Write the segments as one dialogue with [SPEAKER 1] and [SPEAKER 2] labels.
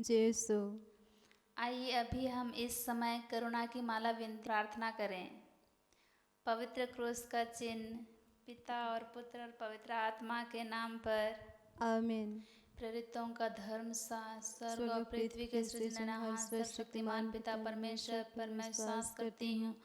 [SPEAKER 1] यीशु।
[SPEAKER 2] आइए अभी हम इस समय करुणा की माला विनती प्रार्थना करें। पवित्र क्रूस का चिन्ह पिता और पुत्र और पवित्र आत्मा के नाम पर।
[SPEAKER 1] आमीन।
[SPEAKER 2] प्रेरितों का धर्म स्वर्ग और पृथ्वी के सृजनहार सर्वशक्तिमान पिता परमेश्वर पर मैं विश्वास करती हूँ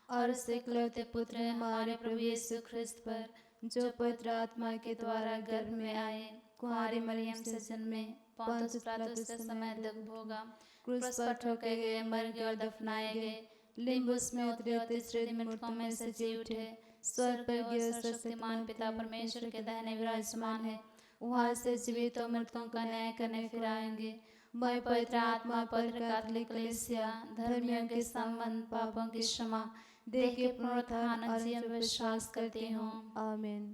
[SPEAKER 2] और उसके इकलौते पुत्र हमारे प्रभु यीशु ख्रिस्त पर, जो पवित्र आत्मा के द्वारा गर्भ में आए, कुंवारी मरियम से जन्मे, पोंतुस पिलातुस के समय दुख भोगा, क्रूस पर ठोके गए, मर गए और दफनाए गए, लिम्बुस में उतरे और तीसरे दिन मृतकों में से जी उठे, स्वर्ग पर गए, सर्वशक्तिमान पिता परमेश्वर के दाहिने विराजमान है, वहाँ से जीवित और मृतकों का न्याय करने फिर आएंगे। मैं पवित्र आत्मा, पवित्र कैथोलिक कलीसिया, धर्मियों के संबंध, पापों की क्षमा, देह के पुनरुत्थान और जीवन में विश्वास करती हूँ।
[SPEAKER 1] आमीन।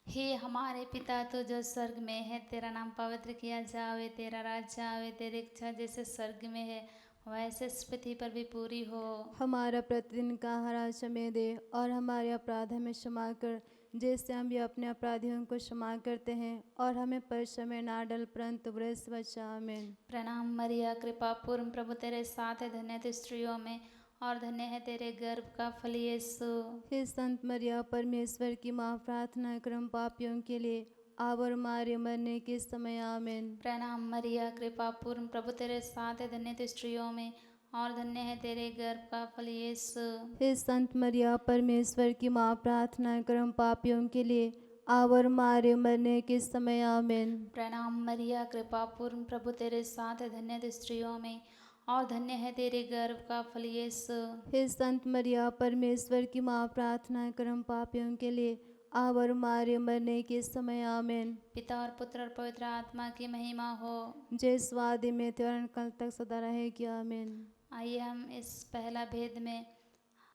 [SPEAKER 2] हे हमारे पिता तो जो स्वर्ग में है, तेरा नाम पवित्र किया जावे, तेरा राज्य आवे, तेरी इच्छा जैसे स्वर्ग में है वैसे इस पृथ्वी पर भी पूरी हो।
[SPEAKER 1] हमारा प्रतिदिन का आहार आज हमें दे और हमारे अपराध हमें क्षमा कर, जैसे हम भी अपने अपराधियों को क्षमा करते हैं, और हमें परीक्षा में ना डाल परंतु बुरे से बचा। आमीन।
[SPEAKER 2] प्रणाम मरिया, कृपा पूर्ण प्रभु तेरे साथ है, धन्य तू स्त्रियों में और धन्य है तेरे गर्भ का फल यीशु।
[SPEAKER 1] हे संत मरिया परमेश्वर की माँ, प्रार्थना कर हम पापियों के लिए अब और हमारे मरने के समय। आमीन।
[SPEAKER 2] प्रणाम मरिया, कृपा पूर्ण प्रभु तेरे साथ है, धन्य तू स्त्रियों में और धन्य है तेरे गर्भ का फल यीशु।
[SPEAKER 1] हे संत मरिया परमेश्वर की माँ, प्रार्थना कर हम पापियों के लिए अब और हमारे मरने के समय। आमीन।
[SPEAKER 2] प्रणाम मरिया, कृपा पूर्ण प्रभु तेरे साथ है, धन्य तू स्त्रियों में और धन्य है तेरे गर्भ का फल यीशु।
[SPEAKER 1] हे संत मरिया परमेश्वर की माँ, प्रार्थना कर हम पापियों के लिए अब और हमारे मरने के समय। आमीन।
[SPEAKER 2] पिता और पुत्र और पवित्र आत्मा की महिमा हो,
[SPEAKER 1] जय स्वादि में त्योरण कल तक सदा रहेगी। आमीन।
[SPEAKER 2] आइए हम इस पहला भेद में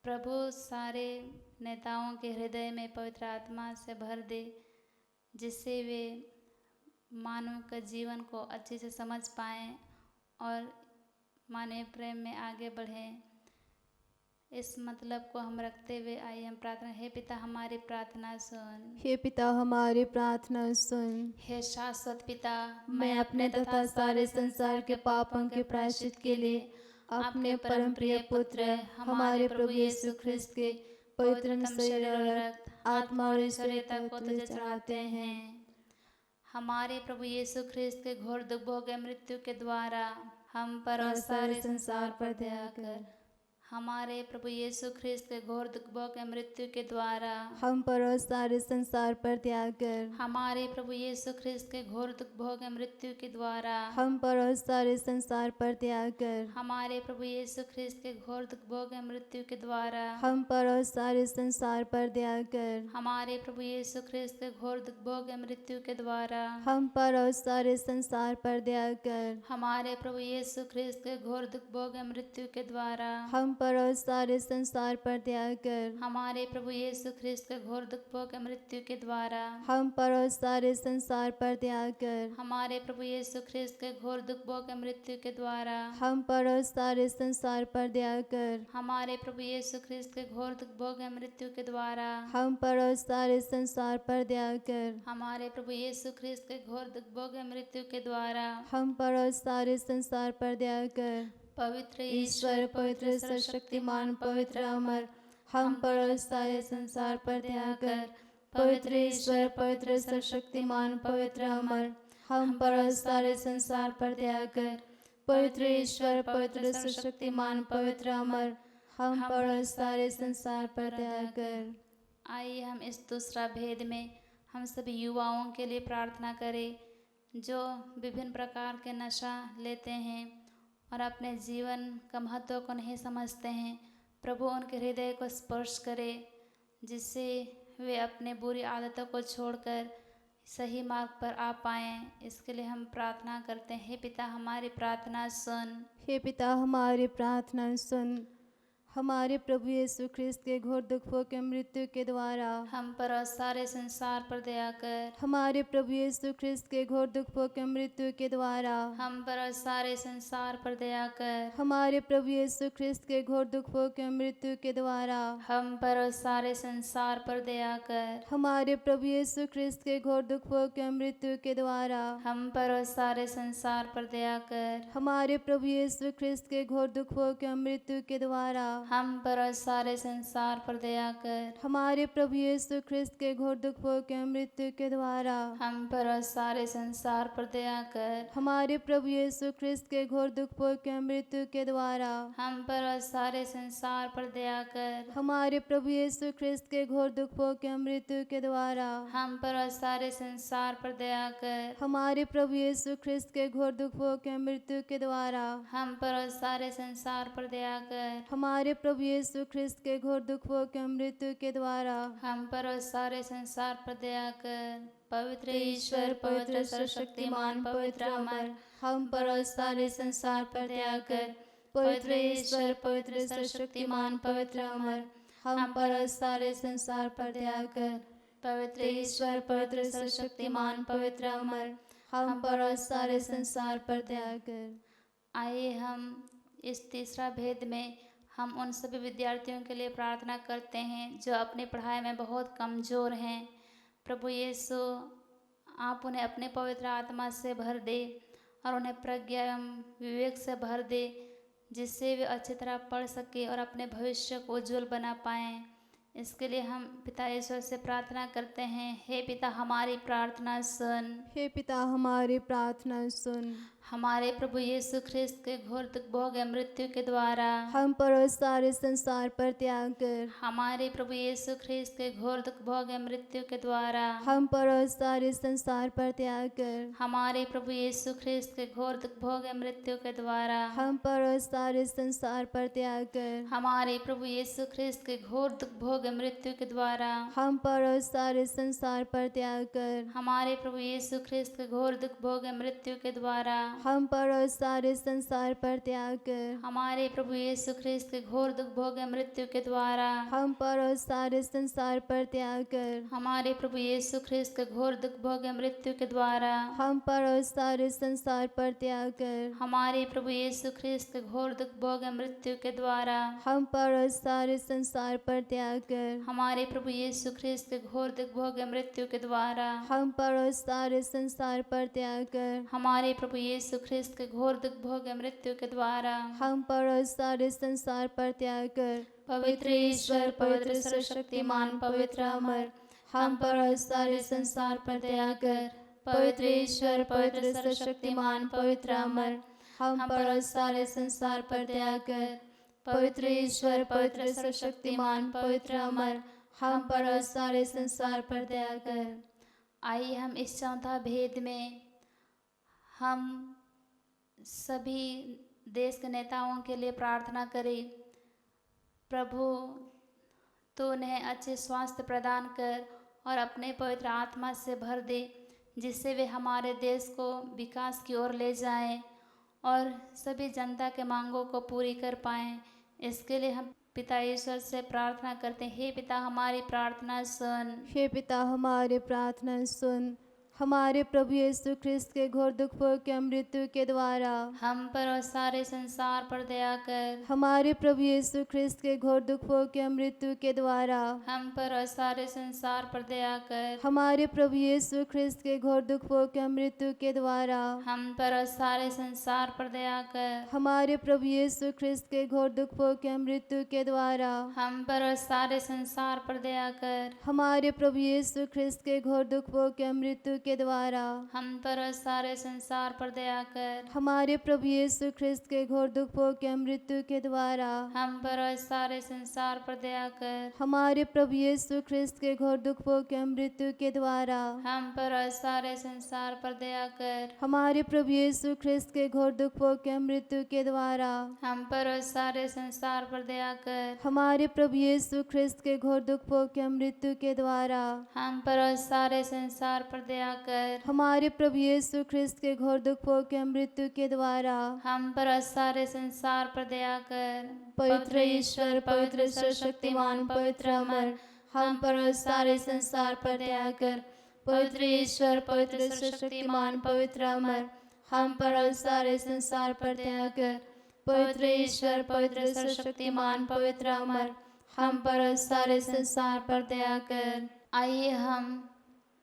[SPEAKER 2] प्रभु सारे नेताओं के हृदय में पवित्र आत्मा से भर दे, जिससे वे मानव के जीवन को अच्छे से समझ पाएं और मानवीय प्रेम में आगे बढ़ें। इस मतलब को हम रखते हुए आइए हम प्रार्थना। हे पिता हमारी प्रार्थना सुन।
[SPEAKER 1] हे पिता हमारी प्रार्थना सुन।
[SPEAKER 2] हे शाश्वत पिता,
[SPEAKER 1] मैं अपने तथा सारे संसार के पापों के प्रायश्चित के लिए अपने परम प्रिय पुत्र हमारे प्रभु यीशु ख्रिस्त के पवित्र शरीर और रक्त, आत्मा और ईश्वरीयता को तुझे चढ़ाते हैं।
[SPEAKER 2] हमारे प्रभु यीशु ख्रिस्त के घोर दुख भोग मृत्यु के द्वारा हम पर
[SPEAKER 1] और सारे संसार पर दया कर।
[SPEAKER 2] हमारे प्रभु यीशु ख्रिस्त के घोर दुख भोग मृत्यु के द्वारा
[SPEAKER 1] हम पर और सारे संसार पर दया कर।
[SPEAKER 2] हमारे प्रभु यीशु ख्रिस्त के घोर दुख भोग मृत्यु के द्वारा
[SPEAKER 1] हम पर और सारे संसार पर दया कर।
[SPEAKER 2] हमारे प्रभु यीशु ख्रिस्त के घोर दुख भोग मृत्यु के द्वारा
[SPEAKER 1] हम पर और सारे संसार पर दया कर।
[SPEAKER 2] हमारे प्रभु यीशु ख्रिस्त के घोर दुख भोग मृत्यु के द्वारा
[SPEAKER 1] हम पर और सारे संसार पर दया कर।
[SPEAKER 2] हमारे प्रभु यीशु ख्रिस्त के घोर दुख भोग मृत्यु के द्वारा
[SPEAKER 1] हम पर और सारे संसार पर दया कर।
[SPEAKER 2] हमारे प्रभु यीशु ख्रिस्त के घोर दुख भोग मृत्यु के द्वारा
[SPEAKER 1] हम पर और सारे संसार पर दया कर।
[SPEAKER 2] हमारे प्रभु यीशु ख्रिस्त के घोर दुख भोग मृत्यु के द्वारा
[SPEAKER 1] हम पर और सारे संसार पर दया कर।
[SPEAKER 2] हमारे प्रभु यीशु ख्रिस्त के घोर दुख भोग मृत्यु के द्वारा
[SPEAKER 1] हम पर और सारे संसार पर दया कर।
[SPEAKER 2] हमारे प्रभु यीशु ख्रिस्त के घोर दुख भोग मृत्यु के द्वारा
[SPEAKER 1] हम पर और सारे संसार पर दया कर।
[SPEAKER 2] पवित्र
[SPEAKER 1] ईश्वर पवित्र सर्वशक्तिमान पवित्र अमर, हम पर और सारे संसार पर दया कर। पवित्र ईश्वर पवित्र सर्वशक्तिमान पवित्र अमर, हम पर और सारे संसार पर दया कर। पवित्र ईश्वर पवित्र सर्वशक्तिमान पवित्र अमर, हम पर और सारे संसार पर दया कर।
[SPEAKER 2] आइए हम इस दूसरा भेद में हम सभी युवाओं के लिए प्रार्थना करें, जो विभिन्न प्रकार के नशा लेते हैं और अपने जीवन का महत्व को नहीं समझते हैं। प्रभु उनके हृदय को स्पर्श करे, जिससे वे अपने बुरी आदतों को छोड़कर सही मार्ग पर आ पाएं। इसके लिए हम प्रार्थना करते हैं। हे पिता हमारी प्रार्थना सुन।
[SPEAKER 1] हे पिता हमारी प्रार्थना सुन। हमारे प्रभु यीशु ख्रिस्त के घोर दुखों के मृत्यु के द्वारा
[SPEAKER 2] हम पर और सारे संसार पर दया कर।
[SPEAKER 1] हमारे प्रभु यीशु ख्रिस्त के घोर दुखों के मृत्यु के द्वारा
[SPEAKER 2] हम पर और सारे संसार पर दया कर।
[SPEAKER 1] हमारे प्रभु यीशु ख्रिस्त के घोर दुखों के मृत्यु के द्वारा
[SPEAKER 2] हम पर और सारे संसार पर दया कर।
[SPEAKER 1] हमारे प्रभु यीशु ख्रिस्त के घोर दुखों के मृत्यु के द्वारा
[SPEAKER 2] हम पर और सारे संसार पर दया कर।
[SPEAKER 1] हमारे प्रभु यीशु ख्रिस्त के घोर दुखों के मृत्यु के द्वारा
[SPEAKER 2] हम पर और सारे संसार पर दया कर।
[SPEAKER 1] हमारे प्रभु यीशु ख्रिस्त के घोर दुखों के मृत्यु के द्वारा
[SPEAKER 2] हम पर और सारे संसार पर दया कर।
[SPEAKER 1] हमारे प्रभु यीशु ख्रिस्त के घोर दुखों के मृत्यु के द्वारा
[SPEAKER 2] हम पर और सारे संसार पर दया कर।
[SPEAKER 1] हमारे प्रभु यीशु ख्रिस्त के घोर दुखों के मृत्यु के द्वारा
[SPEAKER 2] हम पर और सारे संसार पर दया कर।
[SPEAKER 1] हमारे प्रभु यीशु ख्रिस्त के घोर दुखों के मृत्यु के द्वारा
[SPEAKER 2] हम पर और सारे संसार पर दया कर।
[SPEAKER 1] हमारे प्रभु यीशु ख्रिस्त के घोर दुखों के मृत्यु के द्वारा
[SPEAKER 2] हम पर और सारे संसार पर दया कर। पवित्र ईश्वर, पवित्र सर्वशक्तिमान, पवित्र अमर, हम पर और सारे संसार पर दया कर। पवित्र ईश्वर, पवित्र सर्वशक्तिमान, पवित्र अमर, हम पर और सारे संसार पर दया कर। पवित्र ईश्वर, पवित्र सर्वशक्तिमान, पवित्र अमर, हम पर और सारे संसार पर दया कर। आइए हम इस तीसरा भेद में हम उन सभी विद्यार्थियों के लिए प्रार्थना करते हैं जो अपनी पढ़ाई में बहुत कमज़ोर हैं। प्रभु यीशु, आप उन्हें अपने पवित्र आत्मा से भर दे और उन्हें प्रज्ञा एवं विवेक से भर दे, जिससे वे अच्छी तरह पढ़ सके और अपने भविष्य को उज्जवल बना पाएँ। इसके लिए हम पिता ईश्वर से प्रार्थना करते हैं। हे पिता, हमारी प्रार्थना सुन।
[SPEAKER 1] हे पिता, हमारी प्रार्थना सुन।
[SPEAKER 2] हमारे प्रभु यीशु ख्रिस्त के घोर दुख भोग एवं मृत्यु के द्वारा
[SPEAKER 1] हम पर और सारे संसार पर त्याग कर
[SPEAKER 2] हमारे प्रभु यीशु ख्रिस्त के घोर दुख भोग एवं मृत्यु के द्वारा
[SPEAKER 1] हम पर और सारे संसार पर त्याग कर
[SPEAKER 2] हमारे प्रभु यीशु ख्रिस्त के घोर दुख भोग एवं मृत्यु के द्वारा
[SPEAKER 1] हम पर और सारे संसार पर त्याग कर
[SPEAKER 2] हमारे प्रभु यीशु ख्रिस्त के घोर दुख भोग एवं मृत्यु के द्वारा
[SPEAKER 1] हम पर और सारे संसार पर त्याग कर
[SPEAKER 2] हमारे प्रभु यीशु ख्रिस्त के घोर दुख भोग एवं मृत्यु के द्वारा
[SPEAKER 1] हम पर और सारे संसार पर त्याग कर
[SPEAKER 2] हमारे प्रभु यीशु ख्रिस्त के घोर दुख भोग एवं मृत्यु के द्वारा
[SPEAKER 1] हम पर और सारे संसार पर त्याग कर
[SPEAKER 2] हमारे प्रभु यीशु ख्रिस्त के घोर दुख भोग एवं मृत्यु के द्वारा
[SPEAKER 1] हम पर और सारे संसार पर त्याग कर
[SPEAKER 2] हमारे प्रभु यीशु ख्रिस्त के घोर दुख भोग एवं मृत्यु के द्वारा
[SPEAKER 1] हम पर और सारे संसार पर त्याग कर
[SPEAKER 2] हमारे प्रभु यीशु ख्रिस्त के घोर दुख भोग एवं मृत्यु के द्वारा
[SPEAKER 1] हम पर और सारे संसार पर त्याग कर
[SPEAKER 2] हमारे प्रभु यीशु ख्रिस्त के घोर दुख भोग एवं मृत्यु के द्वारा
[SPEAKER 1] हम पर और सारे संसार पर त्याग कर
[SPEAKER 2] पवित्र ईश्वर, पवित्र सर्वशक्तिमान, पवित्र अमर, हम पर और सारे संसार पर दया कर। पवित्र ईश्वर, पवित्र सर्वशक्तिमान, पवित्र अमर, हम पर और सारे संसार पर दया कर। पवित्र ईश्वर, पवित्र सर्वशक्तिमान, पवित्र अमर, हम पर और सारे संसार पर दया कर। आइए हम इस चौथा भेद में हम सभी देश के नेताओं के लिए प्रार्थना करें। प्रभु, तो उन्हें अच्छे स्वास्थ्य प्रदान कर और अपने पवित्र आत्मा से भर दे, जिससे वे हमारे देश को विकास की ओर ले जाएं और सभी जनता के मांगों को पूरी कर पाएं। इसके लिए हम पिता ईश्वर से प्रार्थना करते हैं। हे पिता, हमारी प्रार्थना सुन।
[SPEAKER 1] हे पिता, हमारे प्रार्थना सुन। हमारे प्रभु यीशु ख्रिस्त के घोर दुख भोग के मृत्यु के द्वारा
[SPEAKER 2] हम पर और सारे संसार पर दया कर।
[SPEAKER 1] हमारे प्रभु यीशु ख्रिस्त के घोर दुख भोग के मृत्यु के द्वारा
[SPEAKER 2] हम पर और सारे संसार पर दया कर।
[SPEAKER 1] हमारे प्रभु यीशु ख्रिस्त के घोर दुख भोग के मृत्यु के द्वारा
[SPEAKER 2] हम पर और सारे संसार पर दया कर।
[SPEAKER 1] हमारे प्रभु यीशु ख्रिस्त के घोर दुख भोग के मृत्यु के द्वारा
[SPEAKER 2] हम पर और सारे संसार पर दया कर।
[SPEAKER 1] हमारे प्रभु यीशु ख्रिस्त के घोर दुख भोग के मृत्यु के द्वारा
[SPEAKER 2] हम पर और सारे संसार पर दया कर।
[SPEAKER 1] हमारे प्रभु यीशु ख्रिस्त के घोर दुख भोग के मृत्यु के द्वारा
[SPEAKER 2] हम पर और सारे संसार पर दया कर।
[SPEAKER 1] हमारे प्रभु यीशु ख्रिस्त के घोर दुख भोग के मृत्यु के द्वारा
[SPEAKER 2] हम पर और सारे संसार पर दया कर।
[SPEAKER 1] हमारे प्रभु यीशु ख्रिस्त के घोर दुख भोग के मृत्यु के द्वारा
[SPEAKER 2] हम पर और सारे संसार पर दया कर।
[SPEAKER 1] हमारे प्रभु यीशु ख्रिस्त के घोर दुख भोग के मृत्यु के द्वारा
[SPEAKER 2] हम पर और सारे संसार पर दया कर
[SPEAKER 1] हमारे प्रभु यीशु ख्रिस्त के घोर दुख भोग के मृत्यु के द्वारा
[SPEAKER 2] हम पर और सारे संसार पर दया कर।
[SPEAKER 1] पवित्र ईश्वर, पवित्र सर्वशक्तिमान, पवित्र अमर, हम पर और सारे संसार पर दया कर। पवित्र ईश्वर, पवित्र सर्वशक्तिमान, पवित्र अमर, हम पर और सारे संसार पर दया कर। पवित्र ईश्वर, पवित्र सर्वशक्तिमान, पवित्र अमर, हम पर और सारे संसार पर दया कर।
[SPEAKER 2] आइए हम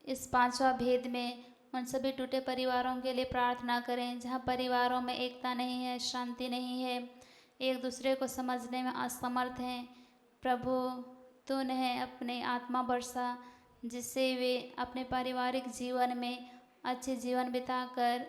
[SPEAKER 2] इस पांचवा भेद में उन सभी टूटे परिवारों के लिए प्रार्थना करें जहाँ परिवारों में एकता नहीं है, शांति नहीं है, एक दूसरे को समझने में असमर्थ हैं। प्रभु तू उन्हें अपने आत्मा बरसा, जिससे वे अपने पारिवारिक जीवन में अच्छे जीवन बिताकर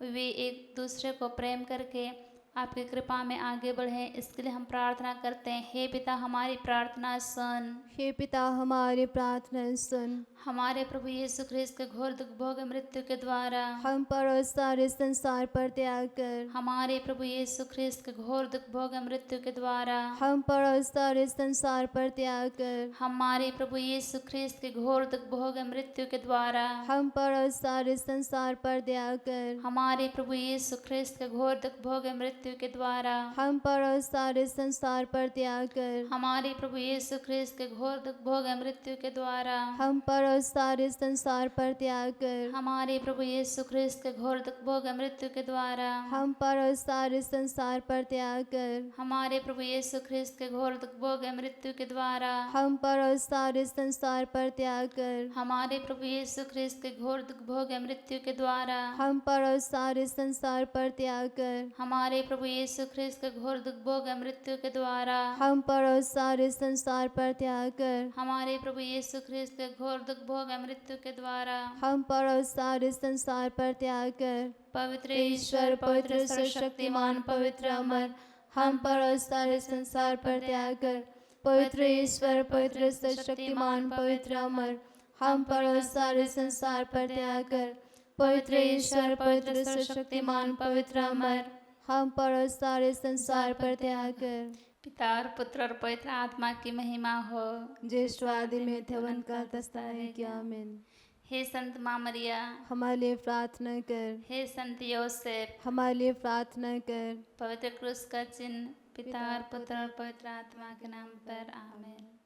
[SPEAKER 2] वे एक दूसरे को प्रेम करके आपकी कृपा में आगे बढ़ें। इसके लिए हम प्रार्थना करते हैं। हे पिता, हमारी प्रार्थना सुन।
[SPEAKER 1] हे पिता, हमारी प्रार्थना सुन।
[SPEAKER 2] हमारे प्रभु यीशु ख्रिस्त के घोर दुख भोग मृत्यु के द्वारा
[SPEAKER 1] हम पर और सारे संसार पर दया कर।
[SPEAKER 2] हमारे प्रभु यीशु ख्रिस्त के घोर दुख भोग मृत्यु के द्वारा
[SPEAKER 1] हम पर और सारे संसार पर दया कर।
[SPEAKER 2] हमारे प्रभु यीशु ख्रिस्त के घोर दुख भोग मृत्यु के द्वारा
[SPEAKER 1] हम पर और सारे संसार पर दया कर।
[SPEAKER 2] हमारे प्रभु यीशु ख्रिस्त के घोर दुख भोग मृत्यु के द्वारा
[SPEAKER 1] हम पर और सारे संसार पर दया कर।
[SPEAKER 2] हमारे प्रभु यीशु ख्रिस्त के घोर दुख भोग मृत्यु के द्वारा
[SPEAKER 1] हम पर और सारे संसार पर दया कर।
[SPEAKER 2] हमारे प्रभु यीशु ख्रिस्त के घोर दुख भोग मृत्यु के द्वारा
[SPEAKER 1] हम पर और सारे संसार पर दया कर।
[SPEAKER 2] हमारे प्रभु यीशु ख्रिस्त के घोर दुख भोग मृत्यु के द्वारा
[SPEAKER 1] हम पर और सारे संसार पर दया कर।
[SPEAKER 2] हमारे प्रभु यीशु ख्रिस्त के घोर दुख भोग मृत्यु के द्वारा
[SPEAKER 1] हम पर और सारे संसार पर दया कर।
[SPEAKER 2] हमारे प्रभु यीशु ख्रिस्त के घोर दुख भोग मृत्यु के द्वारा
[SPEAKER 1] हम पर और सारे संसार पर दया कर।
[SPEAKER 2] हमारे प्रभु यीशु ख्रिस्त के घोर दुख भोग मृत्यु के द्वारा
[SPEAKER 1] हम पर और सारे संसार पर दया कर।
[SPEAKER 2] पवित्र
[SPEAKER 1] ईश्वर, पवित्र सर्वशक्तिमान, पवित्र अमर, हम पर और सारे संसार पर दया कर। पवित्र ईश्वर, पवित्र सर्वशक्तिमान, पवित्र अमर, हम पर और सारे संसार पर दया कर। पवित्र ईश्वर, पवित्र सर्वशक्तिमान, पवित्र अमर, हम पर और सारे संसार पर दया कर।
[SPEAKER 2] पिता और पुत्र और पवित्र आत्मा की महिमा हो।
[SPEAKER 1] ज्येष्ठ आदि में थे का दस्ता है क्या। आमीन।
[SPEAKER 2] हे संत माँ मरिया,
[SPEAKER 1] हमारे लिए प्रार्थना कर।
[SPEAKER 2] हे संत योसेफ,
[SPEAKER 1] हमारे लिए प्रार्थना कर।
[SPEAKER 2] पवित्र क्रूस का चिन्ह पिता और पुत्र और पवित्र आत्मा के नाम पर। आमीन।